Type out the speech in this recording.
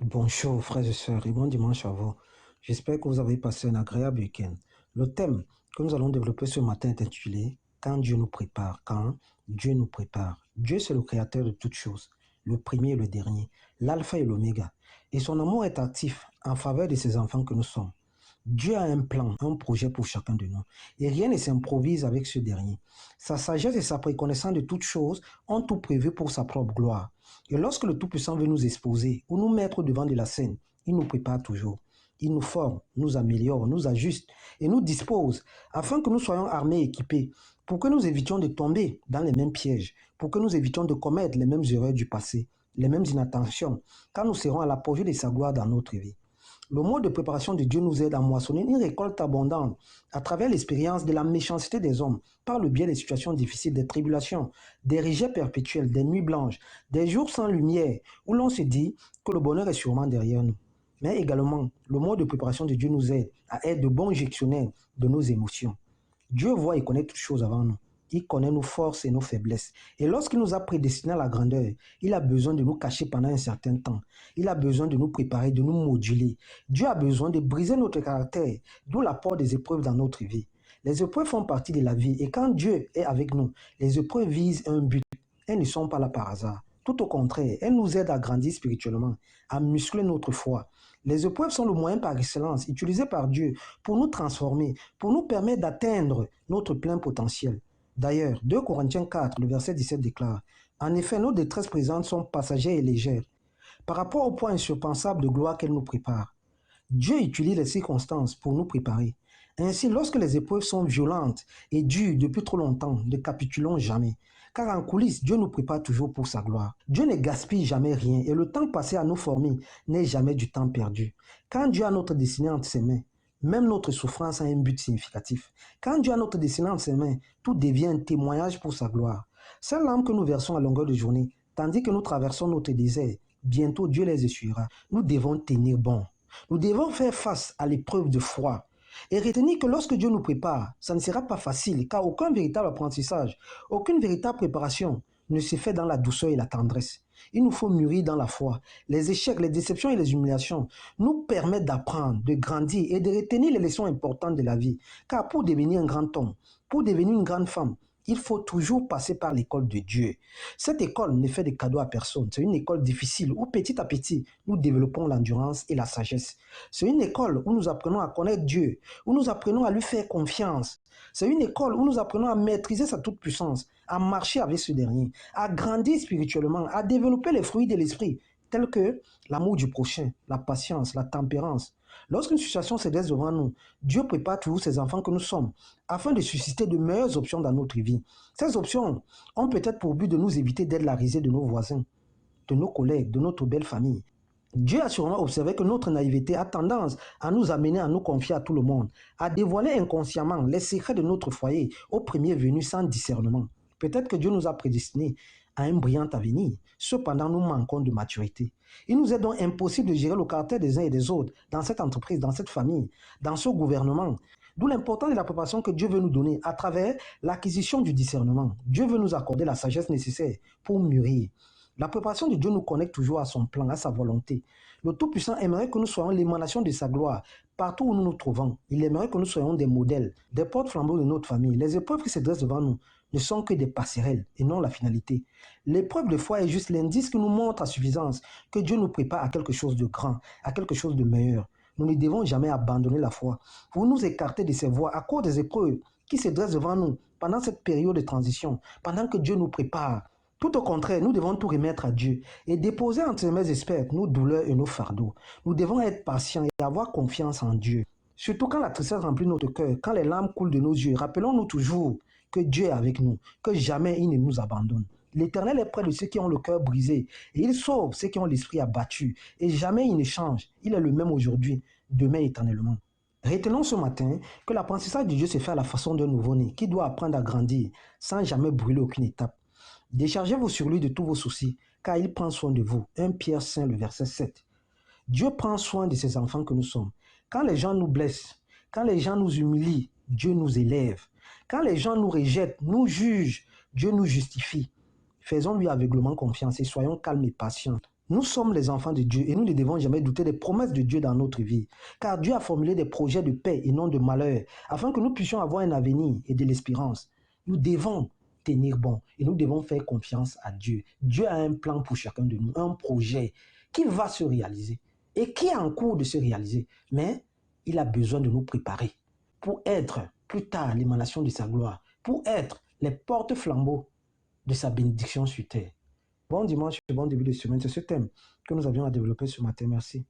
Bonjour frères et sœurs et bon dimanche à vous. J'espère que vous avez passé un agréable week-end. Le thème que nous allons développer ce matin est intitulé Quand Dieu nous prépare. Quand Dieu nous prépare. Dieu c'est le créateur de toutes choses, le premier et le dernier, l'alpha et l'oméga. Et son amour est actif en faveur de ses enfants que nous sommes. Dieu a un plan, un projet pour chacun de nous. Et rien ne s'improvise avec ce dernier. Sa sagesse et sa préconnaissance de toutes choses ont tout prévu pour sa propre gloire. Et lorsque le Tout-Puissant veut nous exposer ou nous mettre devant de la scène, il nous prépare toujours. Il nous forme, nous améliore, nous ajuste et nous dispose afin que nous soyons armés et équipés, pour que nous évitions de tomber dans les mêmes pièges, pour que nous évitions de commettre les mêmes erreurs du passé, les mêmes inattentions, quand nous serons à l'apogée de sa gloire dans notre vie. Le mode de préparation de Dieu nous aide à moissonner une récolte abondante à travers l'expérience de la méchanceté des hommes, par le biais des situations difficiles, des tribulations, des rejets perpétuels, des nuits blanches, des jours sans lumière, où l'on se dit que le bonheur est sûrement derrière nous. Mais également, le mode de préparation de Dieu nous aide à être de bons gestionnaires de nos émotions. Dieu voit et connaît toutes choses avant nous. Il connaît nos forces et nos faiblesses. Et lorsqu'il nous a prédestinés à la grandeur, il a besoin de nous cacher pendant un certain temps. Il a besoin de nous préparer, de nous moduler. Dieu a besoin de briser notre caractère, d'où l'apport des épreuves dans notre vie. Les épreuves font partie de la vie et quand Dieu est avec nous, les épreuves visent un but. Elles ne sont pas là par hasard. Tout au contraire, elles nous aident à grandir spirituellement, à muscler notre foi. Les épreuves sont le moyen par excellence utilisé par Dieu pour nous transformer, pour nous permettre d'atteindre notre plein potentiel. D'ailleurs, 2 Corinthiens 4, le verset 17 déclare, En effet, nos détresses présentes sont passagères et légères, par rapport au point insurpassable de gloire qu'elles nous préparent. Dieu utilise les circonstances pour nous préparer. Ainsi, lorsque les épreuves sont violentes et durent depuis trop longtemps, ne capitulons jamais. Car en coulisses, Dieu nous prépare toujours pour sa gloire. Dieu ne gaspille jamais rien et le temps passé à nous former n'est jamais du temps perdu. Quand Dieu a notre destinée entre ses mains, même notre souffrance a un but significatif. Quand Dieu a notre destinée entre ses mains, tout devient un témoignage pour sa gloire. Ces larmes que nous versons à longueur de journée, tandis que nous traversons notre désert, bientôt Dieu les essuiera. Nous devons tenir bon. Nous devons faire face à l'épreuve de foi et retenir que lorsque Dieu nous prépare, ça ne sera pas facile car aucun véritable apprentissage, aucune véritable préparation ne se fait dans la douceur et la tendresse. Il nous faut mûrir dans la foi. Les échecs, les déceptions et les humiliations nous permettent d'apprendre, de grandir et de retenir les leçons importantes de la vie. Car pour devenir un grand homme, pour devenir une grande femme, il faut toujours passer par l'école de Dieu. Cette école ne fait de cadeaux à personne. C'est une école difficile où petit à petit, nous développons l'endurance et la sagesse. C'est une école où nous apprenons à connaître Dieu, où nous apprenons à lui faire confiance. C'est une école où nous apprenons à maîtriser sa toute-puissance, à marcher avec ce dernier, à grandir spirituellement, à développer les fruits de l'esprit, tels que l'amour du prochain, la patience, la tempérance. Lorsqu'une situation se dresse devant nous, Dieu prépare toujours ses enfants que nous sommes afin de susciter de meilleures options dans notre vie. Ces options ont peut-être pour but de nous éviter d'être la risée de nos voisins, de nos collègues, de notre belle famille. Dieu a sûrement observé que notre naïveté a tendance à nous amener à nous confier à tout le monde, à dévoiler inconsciemment les secrets de notre foyer au premier venu sans discernement. Peut-être que Dieu nous a prédestinés à un brillant avenir. Cependant, nous manquons de maturité. Il nous est donc impossible de gérer le caractère des uns et des autres dans cette entreprise, dans cette famille, dans ce gouvernement. D'où l'importance de la préparation que Dieu veut nous donner à travers l'acquisition du discernement. Dieu veut nous accorder la sagesse nécessaire pour mûrir. La préparation de Dieu nous connecte toujours à son plan, à sa volonté. Le Tout-Puissant aimerait que nous soyons l'émanation de sa gloire partout où nous nous trouvons. Il aimerait que nous soyons des modèles, des porte-flambeaux de notre famille. Les épreuves qui se dressent devant nous ne sont que des passerelles et non la finalité. L'épreuve de foi est juste l'indice qui nous montre à suffisance que Dieu nous prépare à quelque chose de grand, à quelque chose de meilleur. Nous ne devons jamais abandonner la foi pour nous écarter de ces voies à cause des épreuves qui se dressent devant nous pendant cette période de transition, pendant que Dieu nous prépare. Tout au contraire, nous devons tout remettre à Dieu et déposer entre ses mains expertes nos douleurs et nos fardeaux. Nous devons être patients et avoir confiance en Dieu. Surtout quand la tristesse remplit notre cœur, quand les larmes coulent de nos yeux, rappelons-nous toujours que Dieu est avec nous, que jamais il ne nous abandonne. L'Éternel est près de ceux qui ont le cœur brisé et il sauve ceux qui ont l'esprit abattu. Et jamais il ne change. Il est le même aujourd'hui, demain éternellement. Retenons ce matin que l'apprentissage de Dieu se fait à la façon d'un nouveau-né qui doit apprendre à grandir sans jamais brûler aucune étape. Déchargez-vous sur lui de tous vos soucis, car il prend soin de vous. 1 Pierre 5, le verset 7. Dieu prend soin de ses enfants que nous sommes. Quand les gens nous blessent, quand les gens nous humilient, Dieu nous élève. Quand les gens nous rejettent, nous jugent, Dieu nous justifie. Faisons-lui aveuglement confiance et soyons calmes et patients. Nous sommes les enfants de Dieu et nous ne devons jamais douter des promesses de Dieu dans notre vie. Car Dieu a formulé des projets de paix et non de malheur, afin que nous puissions avoir un avenir et de l'espérance. Nous devons tenir bon et nous devons faire confiance à Dieu. Dieu a un plan pour chacun de nous, un projet qui va se réaliser et qui est en cours de se réaliser. Mais il a besoin de nous préparer pour être plus tard l'émanation de sa gloire, pour être les porte-flambeaux de sa bénédiction sur terre. Bon dimanche et bon début de semaine. C'est ce thème que nous avions à développer ce matin. Merci.